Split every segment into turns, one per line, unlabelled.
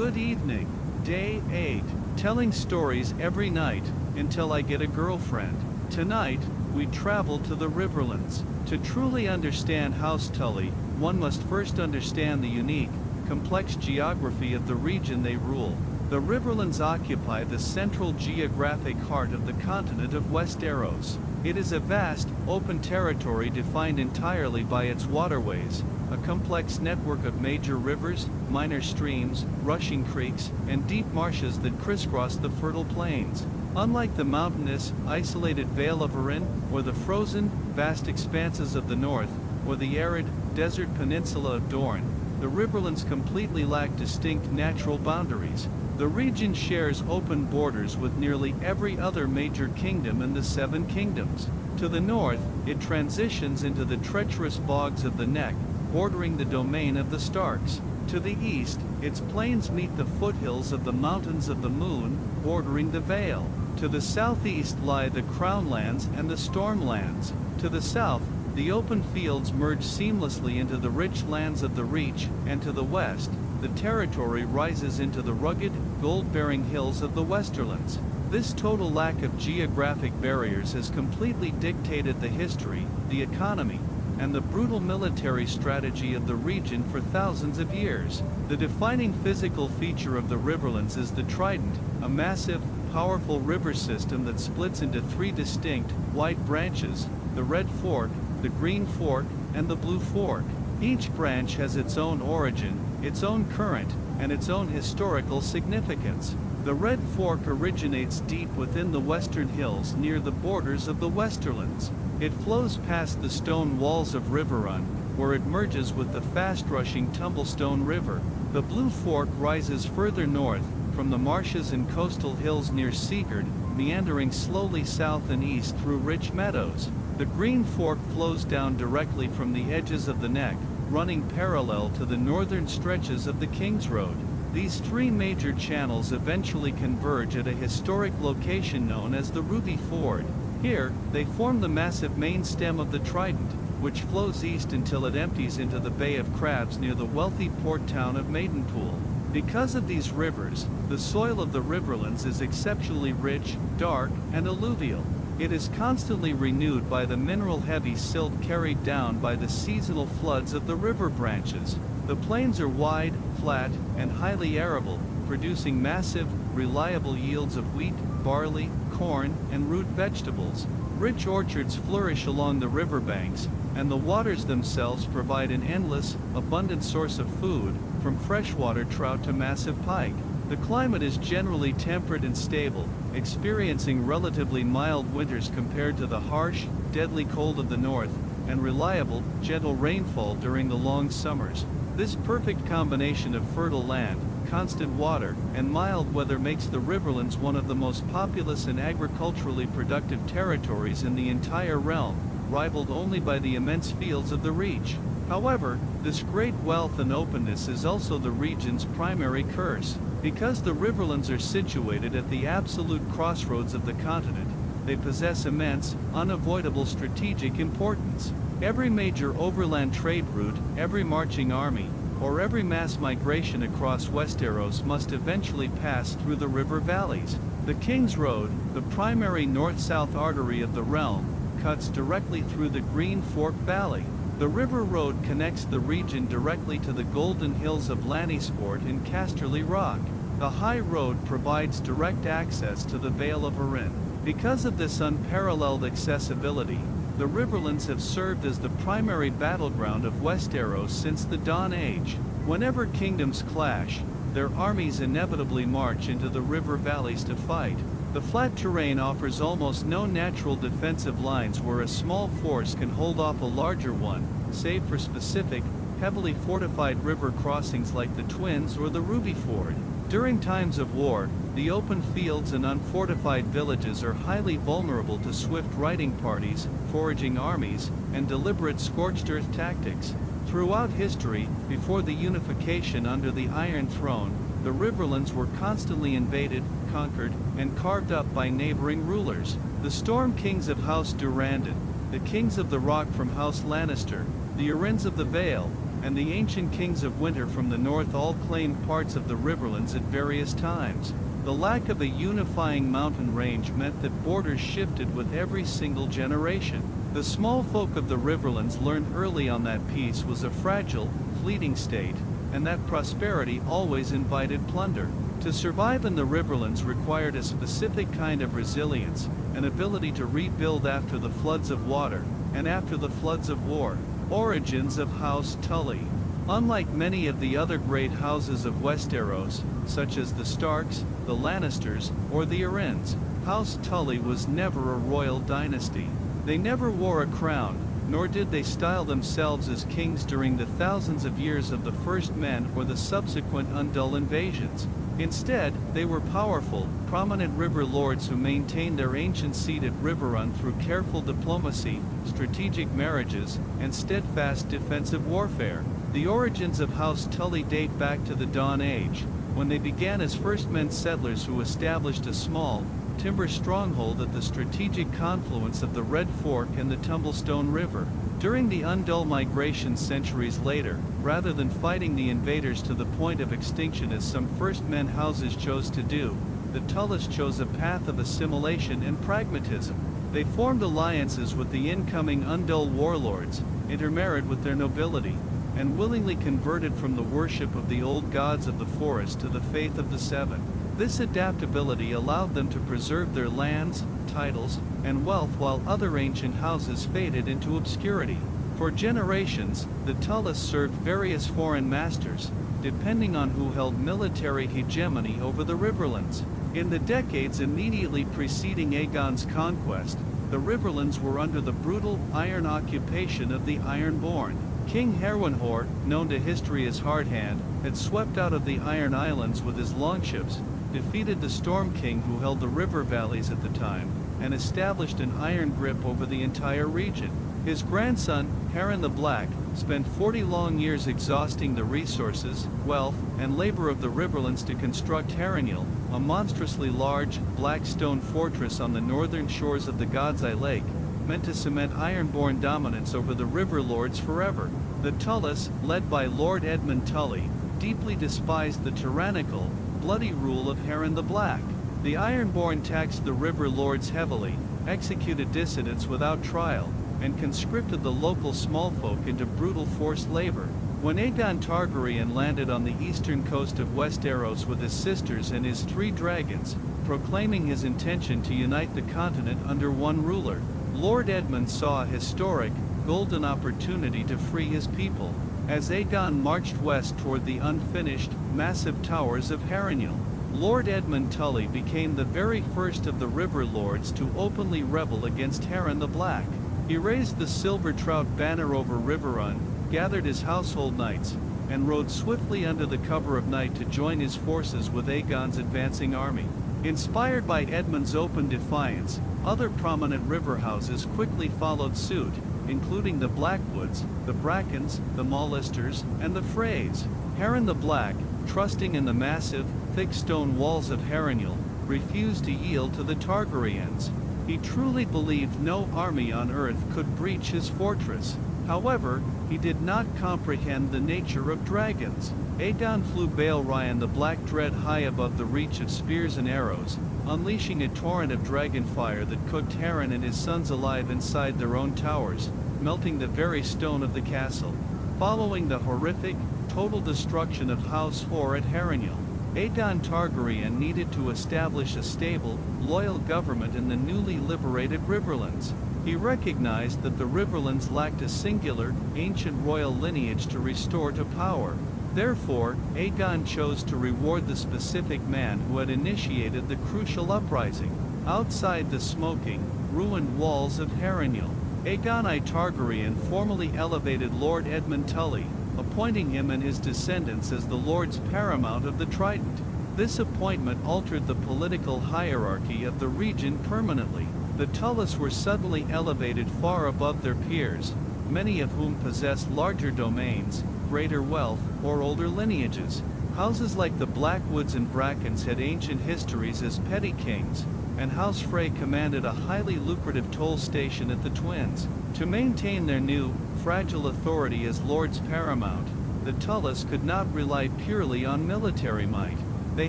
Good evening. Day 8. Telling stories every night, until I get a girlfriend. Tonight, we travel to the Riverlands. To truly understand House Tully, one must first understand the unique, complex geography of the region they rule. The Riverlands occupy the central geographic heart of the continent of Westeros. It is a vast, open territory defined entirely by its waterways, a complex network of major rivers, minor streams, rushing creeks, and deep marshes that crisscross the fertile plains. Unlike the mountainous, isolated Vale of Arryn, or the frozen, vast expanses of the north, or the arid, desert peninsula of Dorne, the Riverlands completely lack distinct natural boundaries. The region shares open borders with nearly every other major kingdom in the Seven Kingdoms. To the north, it transitions into the treacherous bogs of the Neck, bordering the domain of the Starks. To the east, its plains meet the foothills of the Mountains of the Moon, bordering the Vale. To the southeast lie the Crownlands and the Stormlands. To the south, the open fields merge seamlessly into the rich lands of the Reach, and to the west, the territory rises into the rugged, gold-bearing hills of the Westerlands. This total lack of geographic barriers has completely dictated the history, the economy, and the brutal military strategy of the region for thousands of years. The defining physical feature of the Riverlands is the Trident, a massive, powerful river system that splits into three distinct, wide branches: the Red Fork, the Green Fork, and the Blue Fork. Each branch has its own origin, its own current, and its own historical significance. The Red Fork originates deep within the western hills near the borders of the Westerlands. It flows past the stone walls of Riverrun, where it merges with the fast-rushing Tumblestone River. The Blue Fork rises further north, from the marshes and coastal hills near Sigurd, meandering slowly south and east through rich meadows. The Green Fork flows down directly from the edges of the Neck, running parallel to the northern stretches of the King's Road. These three major channels eventually converge at a historic location known as the Ruby Ford. Here, they form the massive main stem of the Trident, which flows east until it empties into the Bay of Crabs near the wealthy port town of Maidenpool. Because of these rivers, the soil of the Riverlands is exceptionally rich, dark, and alluvial. It is constantly renewed by the mineral-heavy silt carried down by the seasonal floods of the river branches. The plains are wide, flat, and highly arable, producing massive, reliable yields of wheat, barley, corn, and root vegetables. Rich orchards flourish along the riverbanks, and the waters themselves provide an endless, abundant source of food, from freshwater trout to massive pike. The climate is generally temperate and stable, experiencing relatively mild winters compared to the harsh, deadly cold of the north, and reliable, gentle rainfall during the long summers. This perfect combination of fertile land, constant water, and mild weather makes the Riverlands one of the most populous and agriculturally productive territories in the entire realm, rivaled only by the immense fields of the Reach. However, this great wealth and openness is also the region's primary curse. Because the Riverlands are situated at the absolute crossroads of the continent, they possess immense, unavoidable strategic importance. Every major overland trade route, every marching army, or every mass migration across Westeros must eventually pass through the river valleys. The King's Road, the primary north-south artery of the realm, cuts directly through the Green Fork Valley. The River Road connects the region directly to the golden hills of Lannisport and Casterly Rock. The High Road provides direct access to the Vale of Arryn. Because of this unparalleled accessibility, the Riverlands have served as the primary battleground of Westeros since the Dawn Age. Whenever kingdoms clash, their armies inevitably march into the river valleys to fight. The flat terrain offers almost no natural defensive lines where a small force can hold off a larger one, save for specific, heavily fortified river crossings like the Twins or the Ruby Ford. During times of war, the open fields and unfortified villages are highly vulnerable to swift riding parties, foraging armies, and deliberate scorched earth tactics. Throughout history, before the unification under the Iron Throne, the Riverlands were constantly invaded, conquered, and carved up by neighboring rulers. The Storm Kings of House Durrandon, the Kings of the Rock from House Lannister, the Arryns of the Vale, and the ancient kings of winter from the north all claimed parts of the Riverlands at various times. The lack of a unifying mountain range meant that borders shifted with every single generation. The small folk of the Riverlands learned early on that peace was a fragile, fleeting state, and that prosperity always invited plunder. To survive in the Riverlands required a specific kind of resilience, an ability to rebuild after the floods of water, and after the floods of war. Origins of House Tully. Unlike many of the other great houses of Westeros, such as the Starks, the Lannisters, or the Arryns, House Tully was never a royal dynasty. They never wore a crown, nor did they style themselves as kings during the thousands of years of the First Men or the subsequent Undul invasions. Instead, they were powerful, prominent river lords who maintained their ancient seat at Riverrun through careful diplomacy, strategic marriages, and steadfast defensive warfare. The origins of House Tully date back to the Dawn Age, when they began as First Men settlers who established a small, timber stronghold at the strategic confluence of the Red Fork and the Tumblestone River. During the Undul migration centuries later, rather than fighting the invaders to the point of extinction as some First Men houses chose to do, the Tullys chose a path of assimilation and pragmatism. They formed alliances with the incoming Undul warlords, intermarried with their nobility, and willingly converted from the worship of the old gods of the forest to the faith of the Seven. This adaptability allowed them to preserve their lands, titles, and wealth while other ancient houses faded into obscurity. For generations, the Tullys served various foreign masters, depending on who held military hegemony over the Riverlands. In the decades immediately preceding Aegon's conquest, the Riverlands were under the brutal, iron occupation of the Ironborn. King Harwinhor, known to history as Hardhand, had swept out of the Iron Islands with his longships, defeated the Storm King who held the river valleys at the time, and established an iron grip over the entire region. His grandson, Harren the Black, spent 40 long years exhausting the resources, wealth, and labor of the Riverlands to construct Harrenhal, a monstrously large, black stone fortress on the northern shores of the God's Eye Lake, meant to cement Ironborn dominance over the river lords forever. The Tullys, led by Lord Edmund Tully, deeply despised the tyrannical, bloody rule of Harren the Black. The Ironborn taxed the river lords heavily, executed dissidents without trial, and conscripted the local smallfolk into brutal forced labor. When Aegon Targaryen landed on the eastern coast of Westeros with his sisters and his 3 dragons, proclaiming his intention to unite the continent under one ruler, Lord Edmund saw a historic, golden opportunity to free his people. As Aegon marched west toward the unfinished, massive towers of Harrenhal, Lord Edmund Tully became the very first of the river lords to openly rebel against Harren the Black. He raised the silver trout banner over Riverrun, gathered his household knights, and rode swiftly under the cover of night to join his forces with Aegon's advancing army. Inspired by Edmund's open defiance, other prominent river houses quickly followed suit, including the Blackwoods, the Brackens, the Maulisters, and the Freys. Harren the Black, trusting in the massive, thick stone walls of Harrenhal, refused to yield to the Targaryens. He truly believed no army on earth could breach his fortress. However, he did not comprehend the nature of dragons. Aegon flew Baelryan the Black Dread high above the reach of spears and arrows, unleashing a torrent of dragon fire that cooked Harren and his sons alive inside their own towers, melting the very stone of the castle. Following the horrific, total destruction of House Hoare at Harrenhal, Aegon Targaryen needed to establish a stable, loyal government in the newly liberated Riverlands. He recognized that the Riverlands lacked a singular, ancient royal lineage to restore to power. Therefore, Aegon chose to reward the specific man who had initiated the crucial uprising. Outside the smoking, ruined walls of Harrenhal, Aegon I Targaryen formally elevated Lord Edmund Tully, appointing him and his descendants as the Lords Paramount of the Trident. This appointment altered the political hierarchy of the region permanently. The Tullys were suddenly elevated far above their peers, many of whom possessed larger domains, greater wealth, or older lineages. Houses like the Blackwoods and Brackens had ancient histories as petty kings, and House Frey commanded a highly lucrative toll station at the Twins. To maintain their new, fragile authority as Lords Paramount, the Tullys could not rely purely on military might. They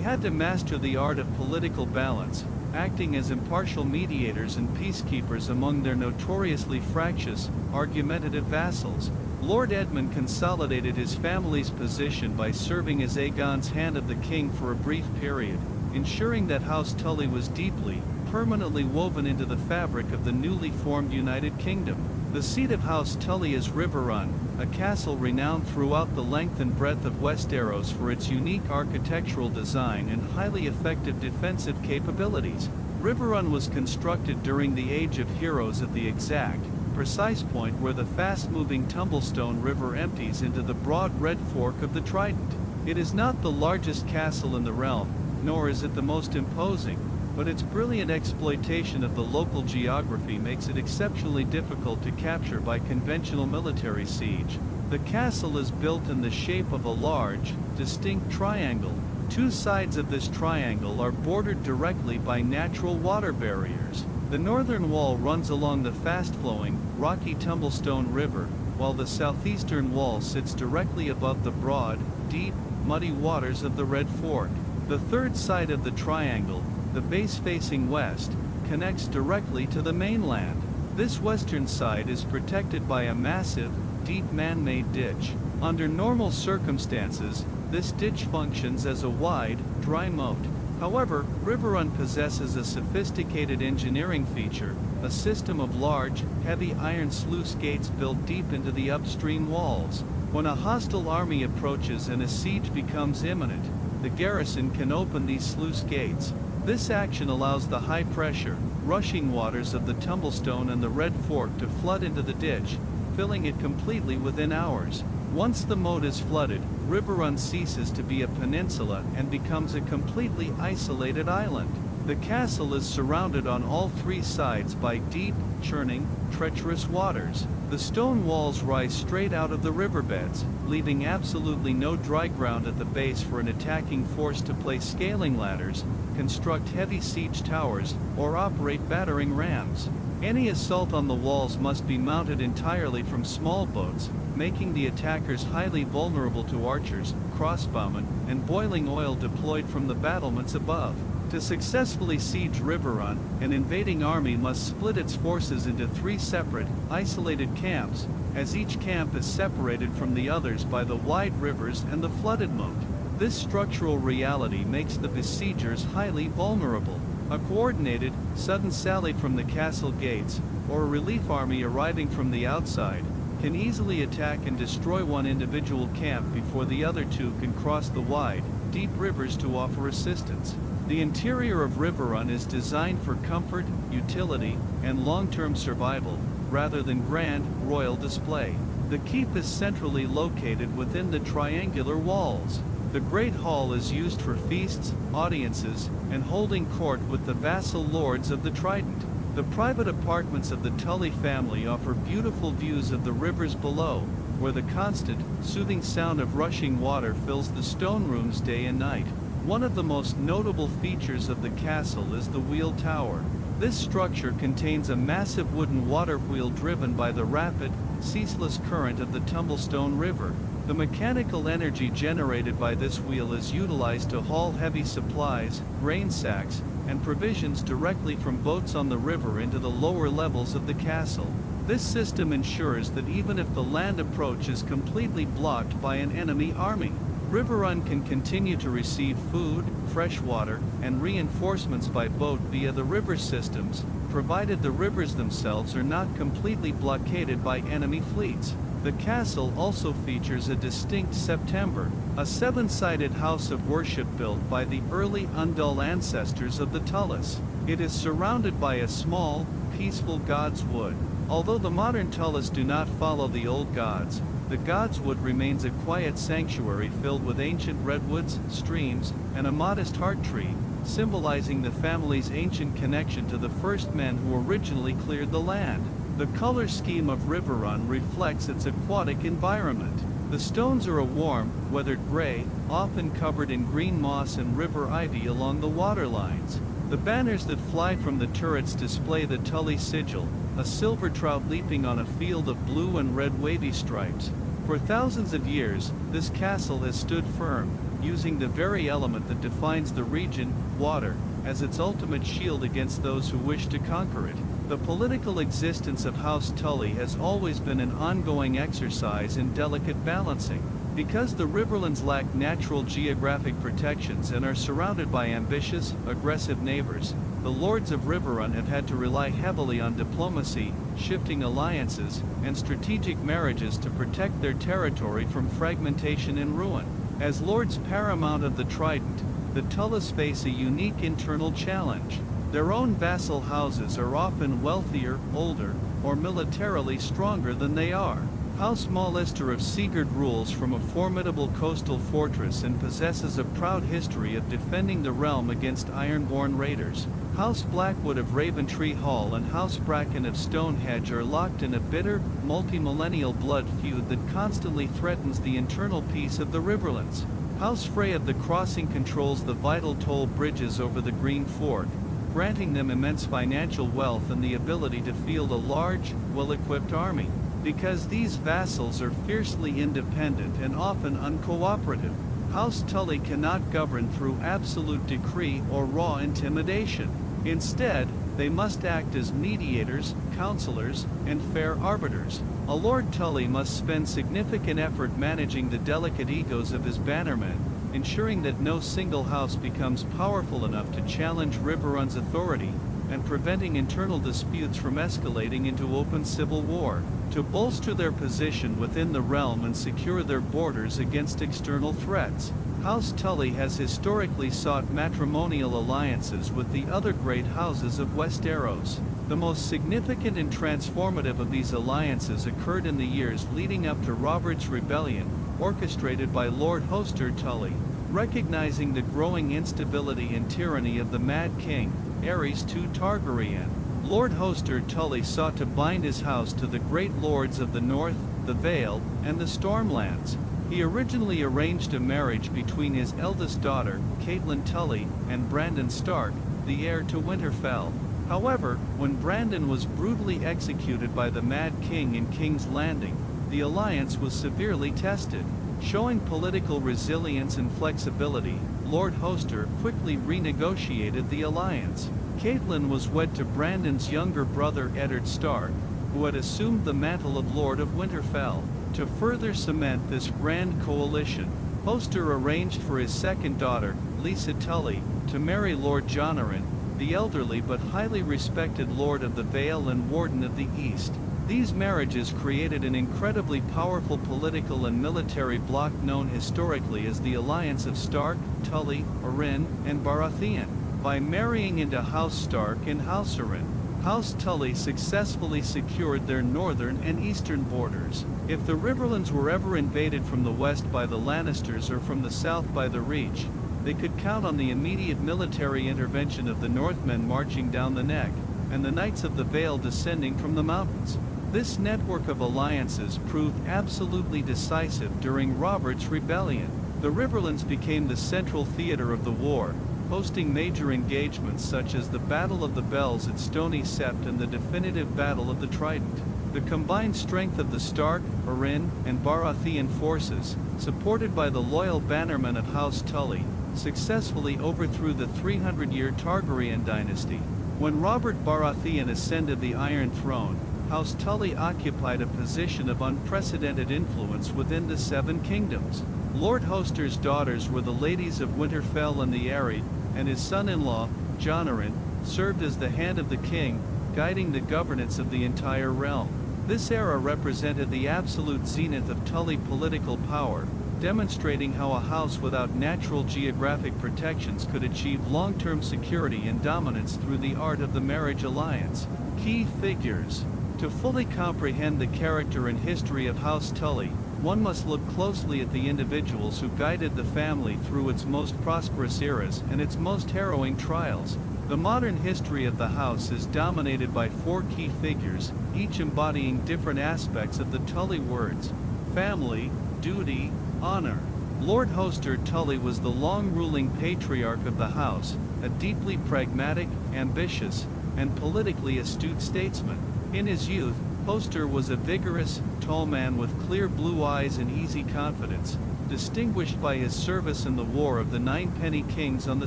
had to master the art of political balance, acting as impartial mediators and peacekeepers among their notoriously fractious, argumentative vassals. Lord Edmund consolidated his family's position by serving as Aegon's hand of the king for a brief period, ensuring that House Tully was deeply, permanently woven into the fabric of the newly formed United Kingdom. The seat of House Tully is Riverrun, a castle renowned throughout the length and breadth of Westeros for its unique architectural design and highly effective defensive capabilities. Riverrun was constructed during the Age of Heroes at the exact, precise point where the fast-moving Tumblestone River empties into the broad red fork of the Trident. It is not the largest castle in the realm, nor is it the most imposing, but its brilliant exploitation of the local geography makes it exceptionally difficult to capture by conventional military siege. The castle is built in the shape of a large, distinct triangle. Two sides of this triangle are bordered directly by natural water barriers. The northern wall runs along the fast-flowing, rocky Tumblestone River, while the southeastern wall sits directly above the broad, deep, muddy waters of the Red Fork. The third side of the triangle, the base facing west, connects directly to the mainland. This western side is protected by a massive, deep man-made ditch. Under normal circumstances, this ditch functions as a wide, dry moat. However, Riverrun possesses a sophisticated engineering feature, a system of large, heavy iron sluice gates built deep into the upstream walls. When a hostile army approaches and a siege becomes imminent, the garrison can open these sluice gates. This action allows the high-pressure, rushing waters of the Tumblestone and the Red Fork to flood into the ditch, filling it completely within hours. Once the moat is flooded, Riverrun ceases to be a peninsula and becomes a completely isolated island. The castle is surrounded on all three sides by deep, churning, treacherous waters. The stone walls rise straight out of the riverbeds, leaving absolutely no dry ground at the base for an attacking force to place scaling ladders, construct heavy siege towers, or operate battering rams. Any assault on the walls must be mounted entirely from small boats, making the attackers highly vulnerable to archers, crossbowmen, and boiling oil deployed from the battlements above. To successfully siege Riverrun, an invading army must split its forces into three separate, isolated camps, as each camp is separated from the others by the wide rivers and the flooded moat. This structural reality makes the besiegers highly vulnerable. A coordinated, sudden sally from the castle gates, or a relief army arriving from the outside, can easily attack and destroy one individual camp before the other two can cross the wide, deep rivers to offer assistance. The interior of Riverrun is designed for comfort, utility, and long-term survival, rather than grand, royal display. The keep is centrally located within the triangular walls. The Great Hall is used for feasts, audiences, and holding court with the vassal lords of the Trident. The private apartments of the Tully family offer beautiful views of the rivers below, where the constant, soothing sound of rushing water fills the stone rooms day and night. One of the most notable features of the castle is the wheel tower. This structure contains a massive wooden water wheel driven by the rapid, ceaseless current of the Tumblestone River. The mechanical energy generated by this wheel is utilized to haul heavy supplies, grain sacks, and provisions directly from boats on the river into the lower levels of the castle. This system ensures that even if the land approach is completely blocked by an enemy army, Riverrun can continue to receive food, fresh water, and reinforcements by boat via the river systems, provided the rivers themselves are not completely blockaded by enemy fleets. The castle also features a distinct September, a seven-sided house of worship built by the early Undul ancestors of the Tullys. It is surrounded by a small, peaceful God's Wood. Although the modern Tullys do not follow the old gods, the God's Wood remains a quiet sanctuary filled with ancient redwoods, streams, and a modest heart tree, symbolizing the family's ancient connection to the first men who originally cleared the land. The color scheme of Riverrun reflects its aquatic environment. The stones are a warm, weathered gray, often covered in green moss and river ivy along the waterlines. The banners that fly from the turrets display the Tully sigil, a silver trout leaping on a field of blue and red wavy stripes. For thousands of years, this castle has stood firm, using the very element that defines the region, water, as its ultimate shield against those who wish to conquer it. The political existence of House Tully has always been an ongoing exercise in delicate balancing. Because the Riverlands lack natural geographic protections and are surrounded by ambitious, aggressive neighbors, the Lords of Riverrun have had to rely heavily on diplomacy, shifting alliances, and strategic marriages to protect their territory from fragmentation and ruin. As Lords Paramount of the Trident, the Tullys face a unique internal challenge. Their own vassal houses are often wealthier, older, or militarily stronger than they are. House Mollister of Sigurd rules from a formidable coastal fortress and possesses a proud history of defending the realm against Ironborn raiders. House Blackwood of Raventree Hall and House Bracken of Stonehenge are locked in a bitter, multi-millennial blood feud that constantly threatens the internal peace of the Riverlands. House Frey of the Crossing controls the vital toll bridges over the Green Fork, granting them immense financial wealth and the ability to field a large, well-equipped army. Because these vassals are fiercely independent and often uncooperative, House Tully cannot govern through absolute decree or raw intimidation. Instead, they must act as mediators, counselors, and fair arbiters. A Lord Tully must spend significant effort managing the delicate egos of his bannermen, ensuring that no single house becomes powerful enough to challenge Riverrun's authority, and preventing internal disputes from escalating into open civil war. To bolster their position within the realm and secure their borders against external threats, House Tully has historically sought matrimonial alliances with the other great houses of Westeros. The most significant and transformative of these alliances occurred in the years leading up to Robert's Rebellion, orchestrated by Lord Hoster Tully. Recognizing the growing instability and tyranny of the Mad King, Aerys II Targaryen, Lord Hoster Tully sought to bind his house to the great lords of the North, the Vale, and the Stormlands. He originally arranged a marriage between his eldest daughter, Catelyn Tully, and Brandon Stark, the heir to Winterfell. However, when Brandon was brutally executed by the Mad King in King's Landing, the alliance was severely tested. Showing political resilience and flexibility, Lord Hoster quickly renegotiated the alliance. Catelyn was wed to Brandon's younger brother Eddard Stark, who had assumed the mantle of Lord of Winterfell. To further cement this grand coalition, Hoster arranged for his second daughter, Lisa Tully, to marry Lord Jonaran, the elderly but highly respected Lord of the Vale and Warden of the East. These marriages created an incredibly powerful political and military bloc known historically as the Alliance of Stark, Tully, Arryn, and Baratheon. By marrying into House Stark and House Arryn, House Tully successfully secured their northern and eastern borders. If the Riverlands were ever invaded from the west by the Lannisters or from the south by the Reach, they could count on the immediate military intervention of the Northmen marching down the neck, and the Knights of the Vale descending from the mountains. This network of alliances proved absolutely decisive during Robert's Rebellion. The Riverlands became the central theater of the war, hosting major engagements such as the Battle of the Bells at Stony Sept and the definitive Battle of the Trident. The combined strength of the Stark, Arryn, and Baratheon forces, supported by the loyal bannermen of House Tully, successfully overthrew the 300-year Targaryen dynasty. When Robert Baratheon ascended the Iron Throne, House Tully occupied a position of unprecedented influence within the Seven Kingdoms. Lord Hoster's daughters were the Ladies of Winterfell and the Aerie, and his son-in-law, Jonaran, served as the hand of the king, guiding the governance of the entire realm. This era represented the absolute zenith of Tully political power, demonstrating how a house without natural geographic protections could achieve long-term security and dominance through the art of the marriage alliance. Key figures. To fully comprehend the character and history of House Tully, one must look closely at the individuals who guided the family through its most prosperous eras and its most harrowing trials. The modern history of the house is dominated by four key figures, each embodying different aspects of the Tully words: family, duty, honor. Lord Hoster Tully was the long-ruling patriarch of the house, a deeply pragmatic, ambitious, and politically astute statesman. In his youth, Hoster was a vigorous, tall man with clear blue eyes and easy confidence, distinguished by his service in the War of the Ninepenny Kings on the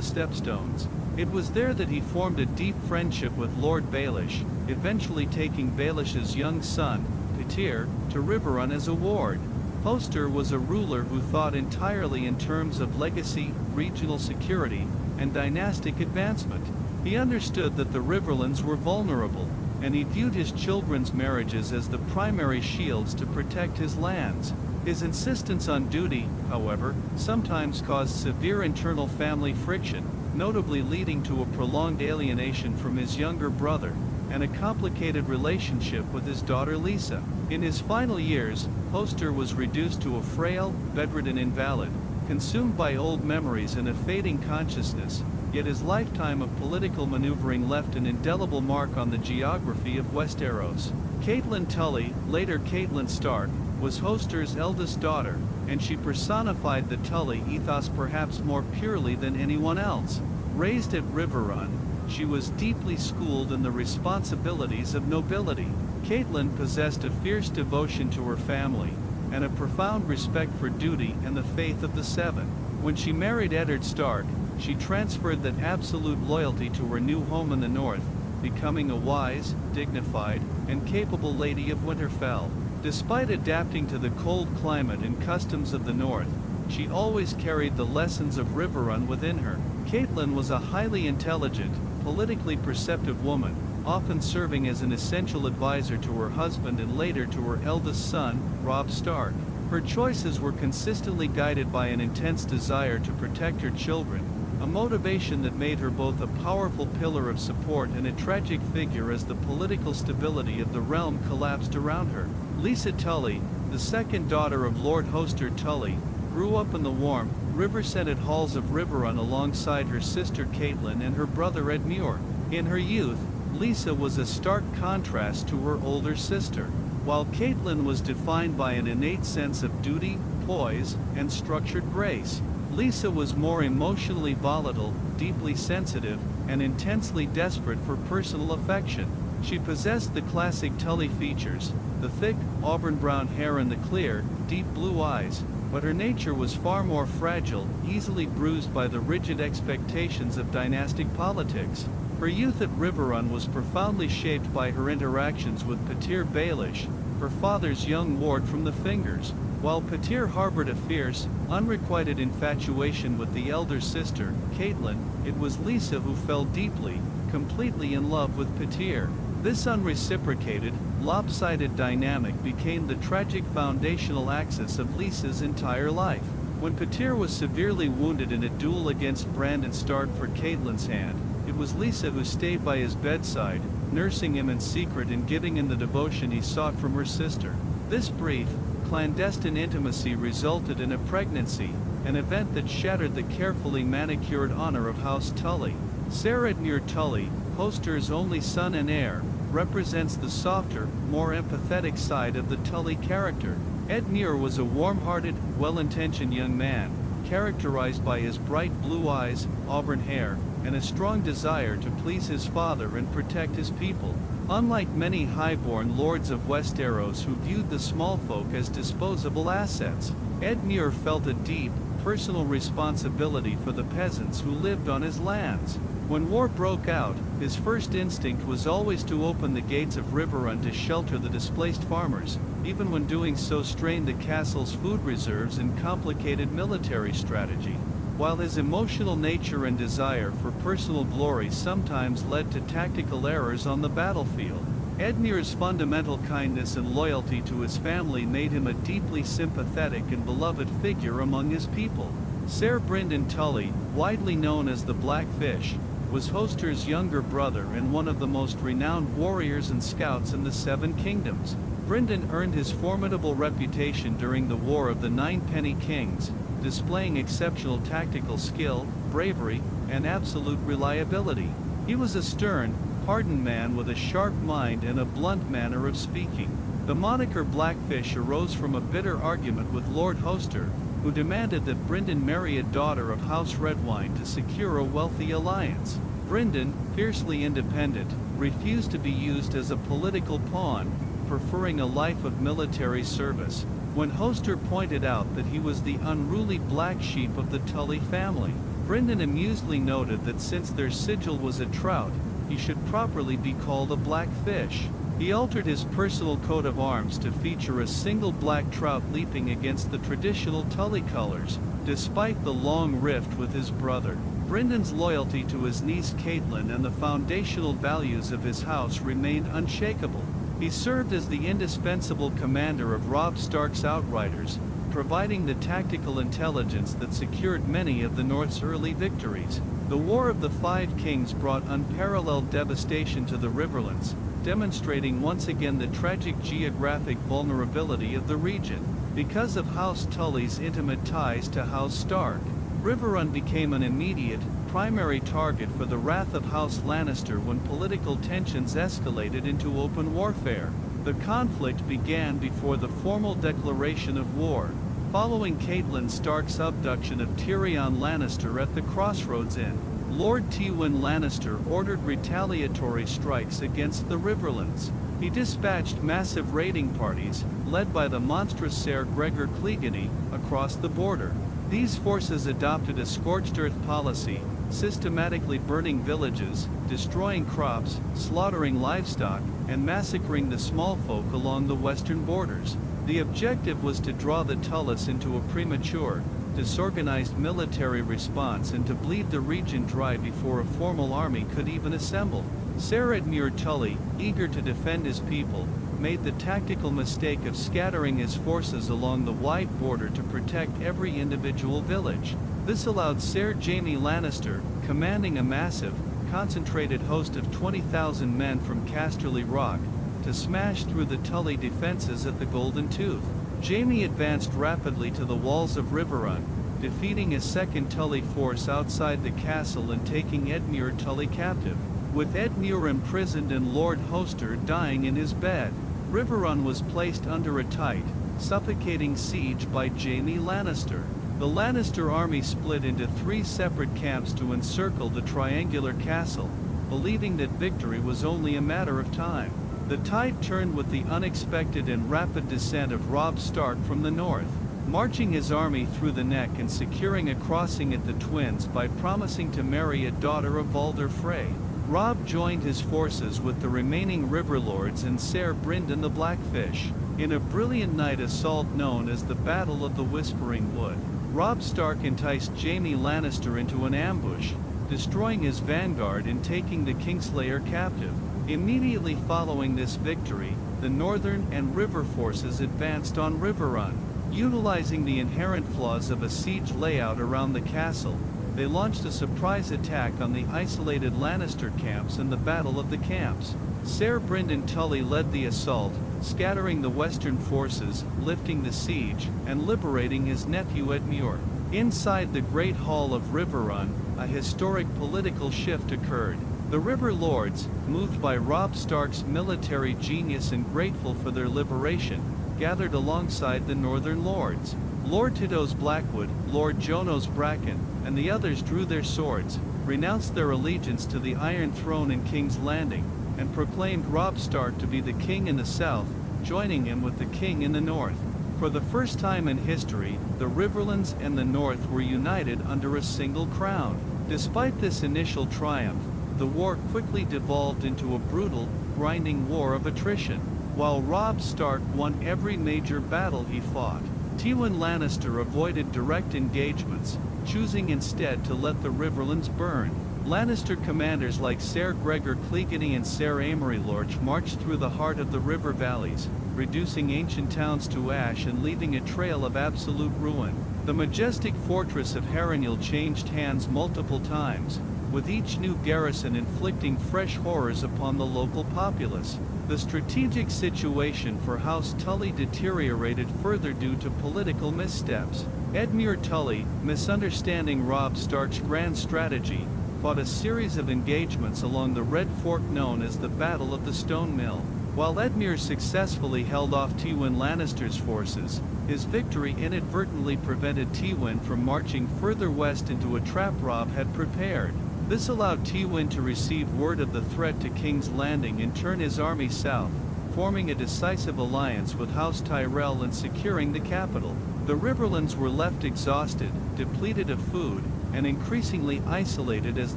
Stepstones. It was there that he formed a deep friendship with Lord Baelish, eventually taking Baelish's young son, Petyr, to Riverrun as a ward. Hoster was a ruler who thought entirely in terms of legacy, regional security, and dynastic advancement. He understood that the Riverlands were vulnerable, and he viewed his children's marriages as the primary shields to protect his lands. His insistence on duty, however, sometimes caused severe internal family friction, notably leading to a prolonged alienation from his younger brother, and a complicated relationship with his daughter Lisa. In his final years, Hoster was reduced to a frail, bedridden invalid, consumed by old memories and a fading consciousness, yet his lifetime of political maneuvering left an indelible mark on the geography of Westeros. Catelyn Tully, later Catelyn Stark, was Hoster's eldest daughter, and she personified the Tully ethos perhaps more purely than anyone else. Raised at Riverrun, she was deeply schooled in the responsibilities of nobility. Catelyn possessed a fierce devotion to her family, and a profound respect for duty and the faith of the Seven. When she married Eddard Stark, she transferred that absolute loyalty to her new home in the north, becoming a wise, dignified, and capable lady of Winterfell. Despite adapting to the cold climate and customs of the north, she always carried the lessons of Riverrun within her. Catelyn was a highly intelligent, politically perceptive woman, often serving as an essential advisor to her husband and later to her eldest son, Robb Stark. Her choices were consistently guided by an intense desire to protect her children, a motivation that made her both a powerful pillar of support and a tragic figure as the political stability of the realm collapsed around her. Lisa Tully, the second daughter of Lord Hoster Tully, grew up in the warm, river-scented halls of Riverrun alongside her sister Catelyn and her brother Edmure. In her youth, Lisa was a stark contrast to her older sister. While Catelyn was defined by an innate sense of duty, poise, and structured grace, Lisa was more emotionally volatile, deeply sensitive, and intensely desperate for personal affection. She possessed the classic Tully features, the thick, auburn-brown hair and the clear, deep blue eyes, but her nature was far more fragile, easily bruised by the rigid expectations of dynastic politics. Her youth at Riverrun was profoundly shaped by her interactions with Petyr Baelish, her father's young ward from the Fingers. While Petyr harbored a fierce, unrequited infatuation with the elder sister, Catelyn, it was Lisa who fell deeply, completely in love with Petyr. This unreciprocated, lopsided dynamic became the tragic foundational axis of Lisa's entire life. When Petyr was severely wounded in a duel against Brandon Stark for Catelyn's hand, it was Lisa who stayed by his bedside, nursing him in secret and giving him the devotion he sought from her sister. This brief, clandestine intimacy resulted in a pregnancy, an event that shattered the carefully manicured honor of House Tully. Ser Edmure Tully, Hoster's only son and heir, represents the softer, more empathetic side of the Tully character. Edmure was a warm-hearted, well-intentioned young man, characterized by his bright blue eyes, auburn hair, and a strong desire to please his father and protect his people. Unlike many highborn lords of Westeros who viewed the small folk as disposable assets, Edmure felt a deep, personal responsibility for the peasants who lived on his lands. When war broke out, his first instinct was always to open the gates of Riverrun to shelter the displaced farmers, even when doing so strained the castle's food reserves and complicated military strategy. While his emotional nature and desire for personal glory sometimes led to tactical errors on the battlefield, Edmure's fundamental kindness and loyalty to his family made him a deeply sympathetic and beloved figure among his people. Ser Brynden Tully, widely known as the Blackfish, was Hoster's younger brother and one of the most renowned warriors and scouts in the Seven Kingdoms. Brynden earned his formidable reputation during the War of the Ninepenny Kings, displaying exceptional tactical skill, bravery, and absolute reliability. He was a stern, hardened man with a sharp mind and a blunt manner of speaking. The moniker Blackfish arose from a bitter argument with Lord Hoster, who demanded that Brynden marry a daughter of House Redwyne to secure a wealthy alliance. Brynden, fiercely independent, refused to be used as a political pawn, preferring a life of military service. When Hoster pointed out that he was the unruly black sheep of the Tully family, Brynden amusedly noted that since their sigil was a trout, he should properly be called a black fish. He altered his personal coat of arms to feature a single black trout leaping against the traditional Tully colors, despite the long rift with his brother. Brynden's loyalty to his niece Catelyn and the foundational values of his house remained unshakable. He served as the indispensable commander of Robb Stark's Outriders, providing the tactical intelligence that secured many of the North's early victories. The War of the Five Kings brought unparalleled devastation to the Riverlands, demonstrating once again the tragic geographic vulnerability of the region. Because of House Tully's intimate ties to House Stark, Riverrun became an immediate, primary target for the wrath of House Lannister when political tensions escalated into open warfare. The conflict began before the formal declaration of war, following Catelyn Stark's abduction of Tyrion Lannister at the Crossroads Inn. Lord Tywin Lannister ordered retaliatory strikes against the Riverlands. He dispatched massive raiding parties, led by the monstrous Ser Gregor Clegane, across the border. These forces adopted a scorched earth policy, systematically burning villages, destroying crops, slaughtering livestock, and massacring the small folk along the western borders. The objective was to draw the Tullys into a premature, disorganized military response and to bleed the region dry before a formal army could even assemble. Ser Edmure Tully, eager to defend his people, made the tactical mistake of scattering his forces along the wide border to protect every individual village. This allowed Ser Jaime Lannister, commanding a massive, concentrated host of 20,000 men from Casterly Rock, to smash through the Tully defenses at the Golden Tooth. Jaime advanced rapidly to the walls of Riverrun, defeating a second Tully force outside the castle and taking Edmure Tully captive. With Edmure imprisoned and Lord Hoster dying in his bed, Riverrun was placed under a tight, suffocating siege by Jaime Lannister. The Lannister army split into 3 separate camps to encircle the triangular castle, believing that victory was only a matter of time. The tide turned with the unexpected and rapid descent of Robb Stark from the north, marching his army through the Neck and securing a crossing at the Twins by promising to marry a daughter of Valder Frey. Robb joined his forces with the remaining river lords and Ser Brynden the Blackfish, in a brilliant night assault known as the Battle of the Whispering Wood. Robb Stark enticed Jaime Lannister into an ambush, destroying his vanguard and taking the Kingslayer captive. Immediately following this victory, the northern and river forces advanced on Riverrun. Utilizing the inherent flaws of a siege layout around the castle, they launched a surprise attack on the isolated Lannister camps in the Battle of the Camps. Ser Brynden Tully led the assault, scattering the western forces, lifting the siege, and liberating his nephew Edmure. Inside the Great Hall of Riverrun, a historic political shift occurred. The River Lords, moved by Robb Stark's military genius and grateful for their liberation, gathered alongside the Northern Lords. Lord Tiddos Blackwood, Lord Jonos Bracken, and the others drew their swords, renounced their allegiance to the Iron Throne in King's Landing, and proclaimed Robb Stark to be the king in the south, joining him with the king in the north. For the first time in history, the Riverlands and the North were united under a single crown. Despite this initial triumph, the war quickly devolved into a brutal, grinding war of attrition. While Robb Stark won every major battle he fought, Tywin Lannister avoided direct engagements, choosing instead to let the Riverlands burn. Lannister commanders like Ser Gregor Clegane and Ser Amory Lorch marched through the heart of the river valleys, reducing ancient towns to ash and leaving a trail of absolute ruin. The majestic fortress of Harrenhal changed hands multiple times, with each new garrison inflicting fresh horrors upon the local populace. The strategic situation for House Tully deteriorated further due to political missteps. Edmure Tully, misunderstanding Robb Stark's grand strategy, fought a series of engagements along the Red Fork known as the Battle of the Stone Mill. While Edmure successfully held off Tywin Lannister's forces, his victory inadvertently prevented Tywin from marching further west into a trap Robb had prepared. This allowed Tywin to receive word of the threat to King's Landing and turn his army south, forming a decisive alliance with House Tyrell and securing the capital. The Riverlands were left exhausted, depleted of food, and increasingly isolated as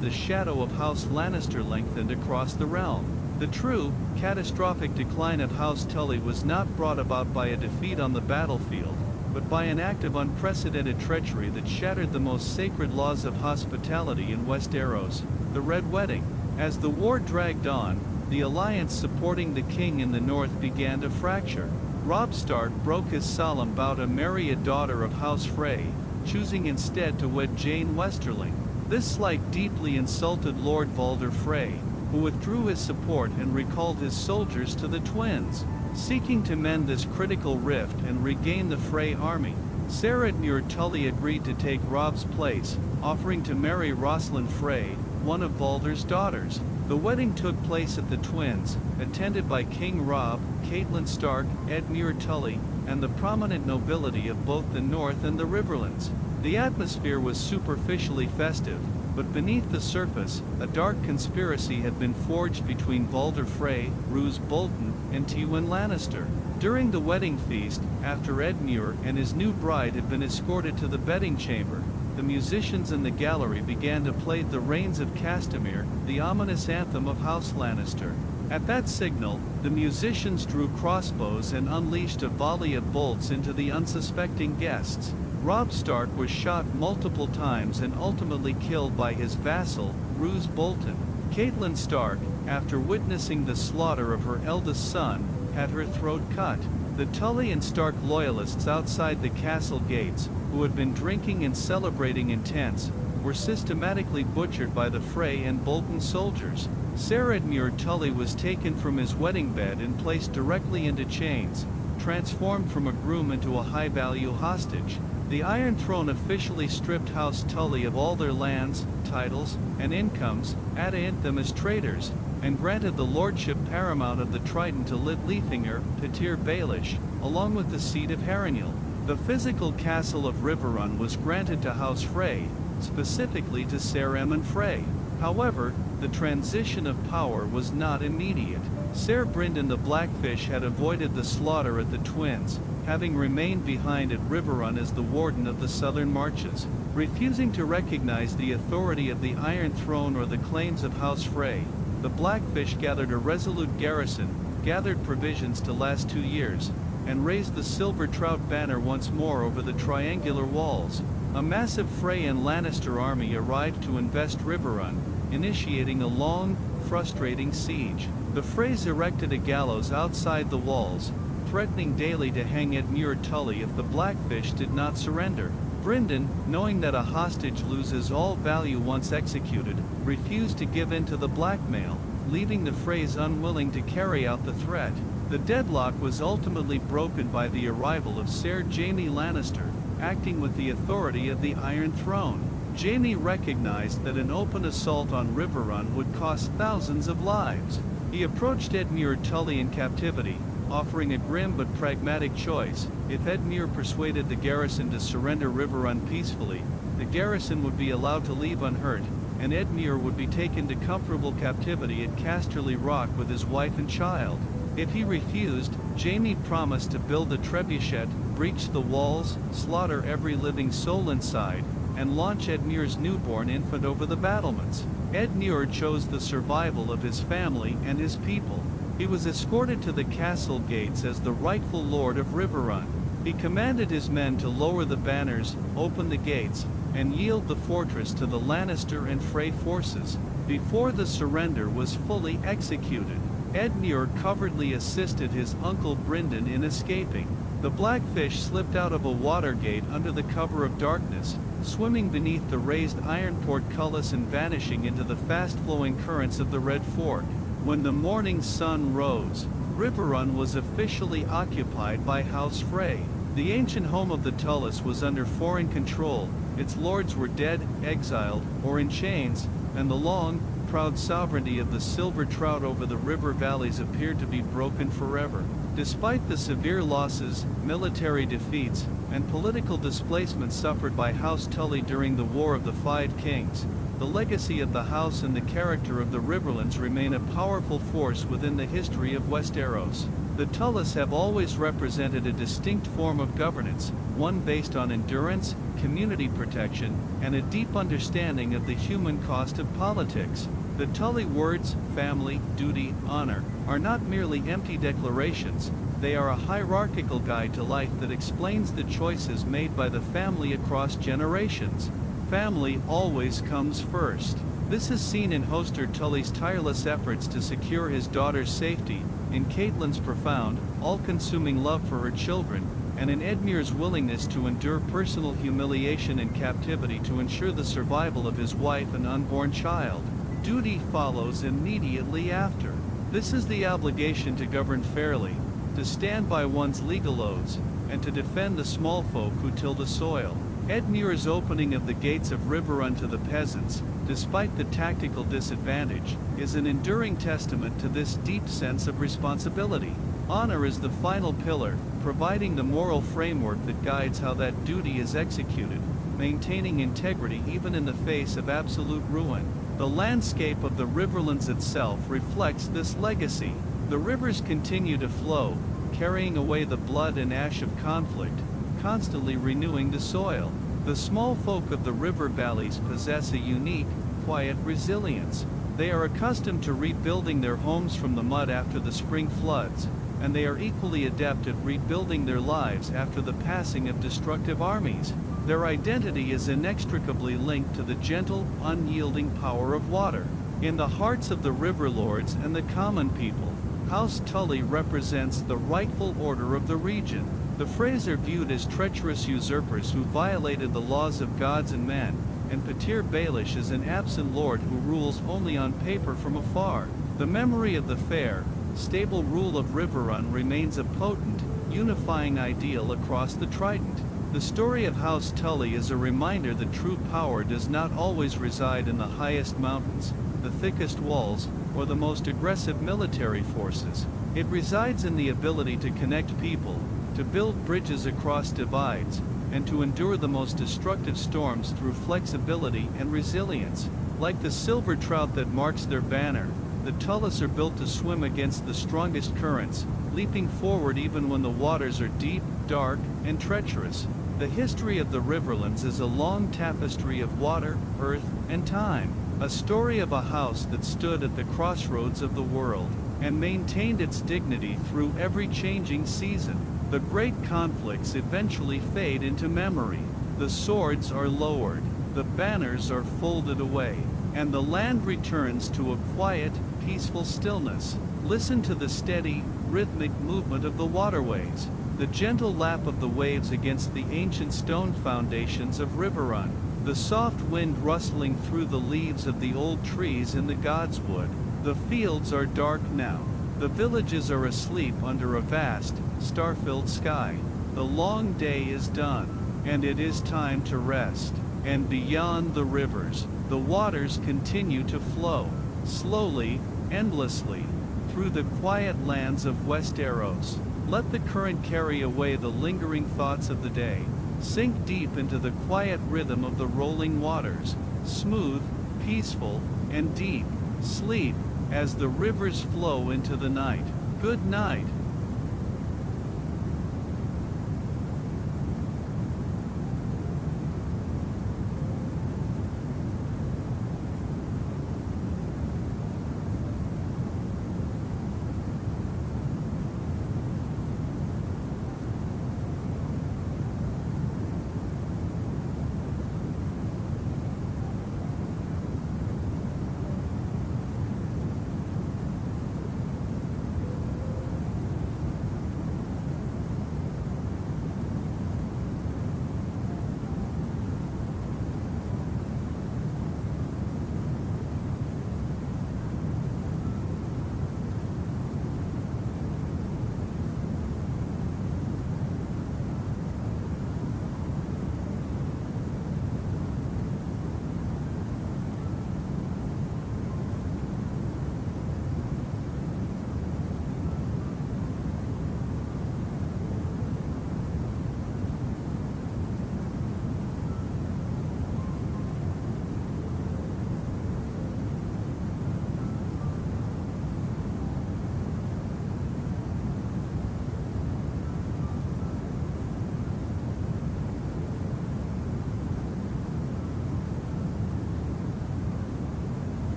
the shadow of House Lannister lengthened across the realm. The true, catastrophic decline of House Tully was not brought about by a defeat on the battlefield, but by an act of unprecedented treachery that shattered the most sacred laws of hospitality in Westeros, the Red Wedding. As the war dragged on, the alliance supporting the king in the north began to fracture. Robb Stark broke his solemn vow to marry a daughter of House Frey, choosing instead to wed Jane Westerling. This slight deeply insulted Lord Valder Frey, who withdrew his support and recalled his soldiers to the Twins. Seeking to mend this critical rift and regain the Frey army, Ser Edmure Tully agreed to take Robb's place, offering to marry Rosalind Frey, one of Valder's daughters. The wedding took place at the Twins, attended by King Robb, Catelyn Stark, Edmure Tully, and the prominent nobility of both the North and the Riverlands. The atmosphere was superficially festive, but beneath the surface, a dark conspiracy had been forged between Valder Frey, Roose Bolton, and Tywin Lannister. During the wedding feast, after Edmure and his new bride had been escorted to the bedding chamber, the musicians in the gallery began to play the Rains of Castamere, the ominous anthem of House Lannister. At that signal, the musicians drew crossbows and unleashed a volley of bolts into the unsuspecting guests. Robb Stark was shot multiple times and ultimately killed by his vassal, Roose Bolton. Catelyn Stark, after witnessing the slaughter of her eldest son, had her throat cut. The Tully and Stark loyalists outside the castle gates, who had been drinking and celebrating in tents, were systematically butchered by the Frey and Bolton soldiers. Ser Edmure Tully was taken from his wedding bed and placed directly into chains, transformed from a groom into a high-value hostage. The Iron Throne officially stripped House Tully of all their lands, titles, and incomes, added them as traitors, and granted the lordship paramount of the Trident to Littlefinger, Petyr Baelish, along with the seat of Harrenhal. The physical castle of Riverrun was granted to House Frey, specifically to Ser Aemon Frey. However, the transition of power was not immediate. Ser Brynden the Blackfish had avoided the slaughter at the Twins, having remained behind at Riverrun as the warden of the southern marches. Refusing to recognize the authority of the Iron Throne or the claims of House Frey, the Blackfish gathered a resolute garrison, gathered provisions to last 2 years, and raised the Silver Trout banner once more over the triangular walls. A massive Frey and Lannister army arrived to invest Riverrun, initiating a long, frustrating siege. The Freys erected a gallows outside the walls, threatening daily to hang Edmure Tully if the Blackfish did not surrender. Brynden, knowing that a hostage loses all value once executed, refused to give in to the blackmail, leaving the Freys unwilling to carry out the threat. The deadlock was ultimately broken by the arrival of Ser Jaime Lannister, acting with the authority of the Iron Throne. Jaime recognized that an open assault on Riverrun would cost thousands of lives. He approached Edmure Tully in captivity, offering a grim but pragmatic choice. If Edmure persuaded the garrison to surrender Riverrun peacefully, the garrison would be allowed to leave unhurt, and Edmure would be taken to comfortable captivity at Casterly Rock with his wife and child. If he refused, Jaime promised to build a trebuchet, breach the walls, slaughter every living soul inside, and launch Edmure's newborn infant over the battlements. Edmure chose the survival of his family and his people. He was escorted to the castle gates as the rightful lord of Riverrun. He commanded his men to lower the banners, open the gates, and yield the fortress to the Lannister and Frey forces. Before the surrender was fully executed, Edmure covertly assisted his uncle Brynden in escaping. The Blackfish slipped out of a water gate under the cover of darkness, swimming beneath the raised iron portcullis and vanishing into the fast-flowing currents of the Red Fork. When the morning sun rose, Riverrun was officially occupied by House Frey. The ancient home of the Tullys was under foreign control, its lords were dead, exiled, or in chains, and the long, proud sovereignty of the silver trout over the river valleys appeared to be broken forever. Despite the severe losses, military defeats, and political displacement suffered by House Tully during the War of the Five Kings, the legacy of the house and the character of the Riverlands remain a powerful force within the history of Westeros. The Tullys have always represented a distinct form of governance, one based on endurance, community protection, and a deep understanding of the human cost of politics. The Tully words, family, duty, honor, are not merely empty declarations, they are a hierarchical guide to life that explains the choices made by the family across generations. Family always comes first. This is seen in Hoster Tully's tireless efforts to secure his daughter's safety, in Catelyn's profound, all-consuming love for her children, and in Edmure's willingness to endure personal humiliation in captivity to ensure the survival of his wife and unborn child. Duty follows immediately after. This is the obligation to govern fairly, to stand by one's legal oaths, and to defend the small folk who till the soil. Edmure's opening of the gates of Riverrun to the peasants, despite the tactical disadvantage, is an enduring testament to this deep sense of responsibility. Honor is the final pillar, providing the moral framework that guides how that duty is executed, maintaining integrity even in the face of absolute ruin. The landscape of the Riverlands itself reflects this legacy. The rivers continue to flow, carrying away the blood and ash of conflict, constantly renewing the soil. The small folk of the river valleys possess a unique, quiet resilience. They are accustomed to rebuilding their homes from the mud after the spring floods, and they are equally adept at rebuilding their lives after the passing of destructive armies. Their identity is inextricably linked to the gentle, unyielding power of water. In the hearts of the river lords and the common people, House Tully represents the rightful order of the region. The Freys are viewed as treacherous usurpers who violated the laws of gods and men, and Patyr Baelish is an absent lord who rules only on paper from afar. The memory of the fair, stable rule of Riverrun remains a potent, unifying ideal across the Trident. The story of House Tully is a reminder that true power does not always reside in the highest mountains, the thickest walls, or the most aggressive military forces. It resides in the ability to connect people, to build bridges across divides, and to endure the most destructive storms through flexibility and resilience. Like the silver trout that marks their banner, the Tullys are built to swim against the strongest currents, leaping forward even when the waters are deep, dark, and treacherous. The history of the Riverlands is a long tapestry of water, earth, and time, a story of a house that stood at the crossroads of the world, and maintained its dignity through every changing season. The great conflicts eventually fade into memory. The swords are lowered, the banners are folded away, and the land returns to a quiet, peaceful stillness. Listen to the steady, rhythmic movement of the waterways, the gentle lap of the waves against the ancient stone foundations of Riverrun, the soft wind rustling through the leaves of the old trees in the Godswood. The fields are dark now. The villages are asleep under a vast, star-filled sky. The long day is done, and it is time to rest. And beyond the rivers, the waters continue to flow, slowly, endlessly, through the quiet lands of Westeros. Let the current carry away the lingering thoughts of the day. Sink deep into the quiet rhythm of the rolling waters, smooth, peaceful, and deep. Sleep as the rivers flow into the night. Good night.